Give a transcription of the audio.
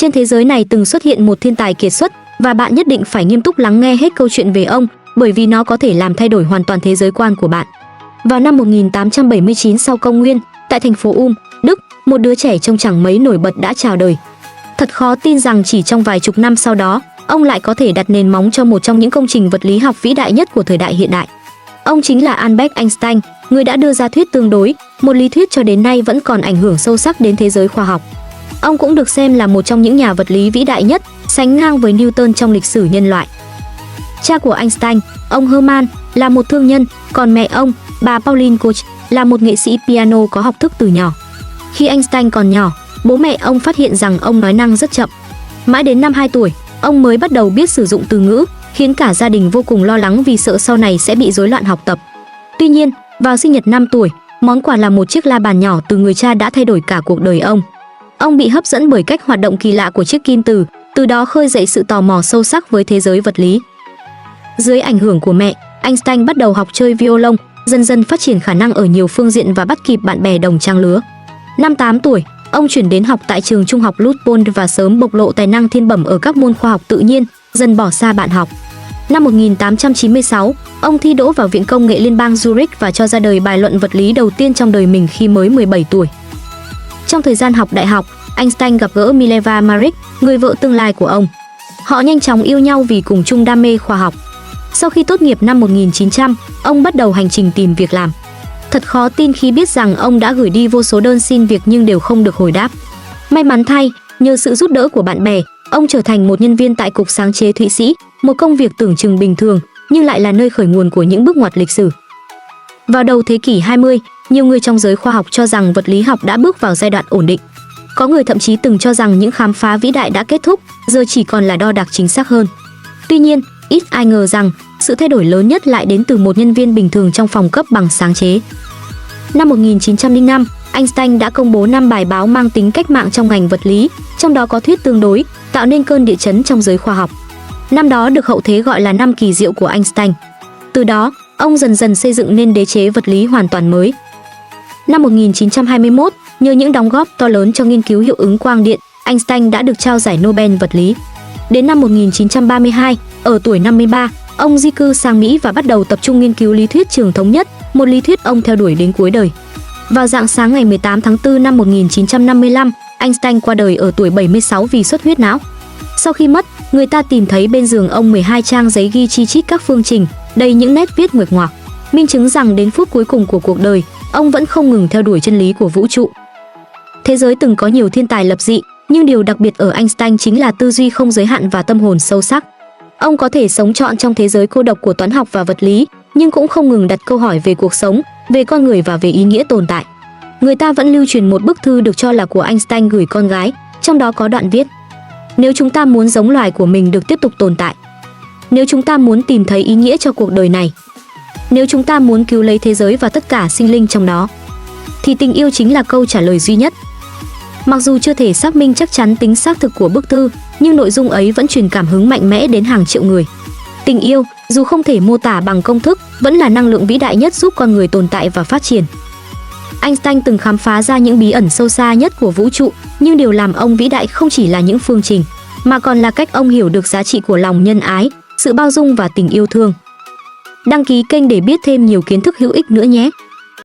Trên thế giới này từng xuất hiện một thiên tài kiệt xuất và bạn nhất định phải nghiêm túc lắng nghe hết câu chuyện về ông, bởi vì nó có thể làm thay đổi hoàn toàn thế giới quan của bạn. Vào năm 1879 sau công nguyên, tại thành phố Đức, một đứa trẻ trông chẳng mấy nổi bật đã chào đời. Thật khó tin rằng chỉ trong vài chục năm sau đó, ông lại có thể đặt nền móng cho một trong những công trình vật lý học vĩ đại nhất của thời đại hiện đại. Ông chính là Albert Einstein, người đã đưa ra thuyết tương đối, một lý thuyết cho đến nay vẫn còn ảnh hưởng sâu sắc đến thế giới khoa học. Ông cũng được xem là một trong những nhà vật lý vĩ đại nhất, sánh ngang với Newton trong lịch sử nhân loại. Cha của Einstein, ông Hermann, là một thương nhân, còn mẹ ông, bà Pauline Koch, là một nghệ sĩ piano có học thức từ nhỏ. Khi Einstein còn nhỏ, bố mẹ ông phát hiện rằng ông nói năng rất chậm. Mãi đến năm 2 tuổi, ông mới bắt đầu biết sử dụng từ ngữ, khiến cả gia đình vô cùng lo lắng vì sợ sau này sẽ bị rối loạn học tập. Tuy nhiên, vào sinh nhật 5 tuổi, món quà là một chiếc la bàn nhỏ từ người cha đã thay đổi cả cuộc đời ông. Ông bị hấp dẫn bởi cách hoạt động kỳ lạ của chiếc kim từ đó khơi dậy sự tò mò sâu sắc với thế giới vật lý. Dưới ảnh hưởng của mẹ, Einstein bắt đầu học chơi violon, dần dần phát triển khả năng ở nhiều phương diện và bắt kịp bạn bè đồng trang lứa. Năm 8 tuổi, ông chuyển đến học tại trường trung học Luitpold và sớm bộc lộ tài năng thiên bẩm ở các môn khoa học tự nhiên, dần bỏ xa bạn học. Năm 1896, ông thi đỗ vào Viện Công nghệ Liên bang Zurich và cho ra đời bài luận vật lý đầu tiên trong đời mình khi mới 17 tuổi. Trong thời gian học đại học, Einstein gặp gỡ Mileva Maric, người vợ tương lai của ông. Họ nhanh chóng yêu nhau vì cùng chung đam mê khoa học. Sau khi tốt nghiệp năm 1900, ông bắt đầu hành trình tìm việc làm. Thật khó tin khi biết rằng ông đã gửi đi vô số đơn xin việc nhưng đều không được hồi đáp. May mắn thay, nhờ sự giúp đỡ của bạn bè, ông trở thành một nhân viên tại Cục Sáng chế Thụy Sĩ, một công việc tưởng chừng bình thường nhưng lại là nơi khởi nguồn của những bước ngoặt lịch sử. Vào đầu thế kỷ 20, nhiều người trong giới khoa học cho rằng vật lý học đã bước vào giai đoạn ổn định. Có người thậm chí từng cho rằng những khám phá vĩ đại đã kết thúc, giờ chỉ còn là đo đạc chính xác hơn. Tuy nhiên, ít ai ngờ rằng sự thay đổi lớn nhất lại đến từ một nhân viên bình thường trong phòng cấp bằng sáng chế. Năm 1905, Einstein đã công bố 5 bài báo mang tính cách mạng trong ngành vật lý, trong đó có thuyết tương đối, tạo nên cơn địa chấn trong giới khoa học. Năm đó được hậu thế gọi là năm kỳ diệu của Einstein. Từ đó, ông dần dần xây dựng nên đế chế vật lý hoàn toàn mới. Năm 1921, nhờ những đóng góp to lớn cho nghiên cứu hiệu ứng quang điện, Einstein đã được trao giải Nobel vật lý. Đến năm 1932, ở tuổi 53, ông di cư sang Mỹ và bắt đầu tập trung nghiên cứu lý thuyết trường thống nhất, một lý thuyết ông theo đuổi đến cuối đời. Vào rạng sáng ngày 18 tháng 4 năm 1955, Einstein qua đời ở tuổi 76 vì xuất huyết não. Sau khi mất, người ta tìm thấy bên giường ông 12 trang giấy ghi chi chít các phương trình, đầy những nét viết nguệch ngoạc, minh chứng rằng đến phút cuối cùng của cuộc đời, ông vẫn không ngừng theo đuổi chân lý của vũ trụ. Thế giới từng có nhiều thiên tài lập dị, nhưng điều đặc biệt ở Einstein chính là tư duy không giới hạn và tâm hồn sâu sắc. Ông có thể sống trọn trong thế giới cô độc của toán học và vật lý, nhưng cũng không ngừng đặt câu hỏi về cuộc sống, về con người và về ý nghĩa tồn tại. Người ta vẫn lưu truyền một bức thư được cho là của Einstein gửi con gái, trong đó có đoạn viết: nếu chúng ta muốn giống loài của mình được tiếp tục tồn tại, nếu chúng ta muốn tìm thấy ý nghĩa cho cuộc đời này, nếu chúng ta muốn cứu lấy thế giới và tất cả sinh linh trong đó, thì tình yêu chính là câu trả lời duy nhất. Mặc dù chưa thể xác minh chắc chắn tính xác thực của bức thư, nhưng nội dung ấy vẫn truyền cảm hứng mạnh mẽ đến hàng triệu người. Tình yêu, dù không thể mô tả bằng công thức, vẫn là năng lượng vĩ đại nhất giúp con người tồn tại và phát triển. Einstein từng khám phá ra những bí ẩn sâu xa nhất của vũ trụ, nhưng điều làm ông vĩ đại không chỉ là những phương trình, mà còn là cách ông hiểu được giá trị của lòng nhân ái, sự bao dung và tình yêu thương. Đăng ký kênh để biết thêm nhiều kiến thức hữu ích nữa nhé.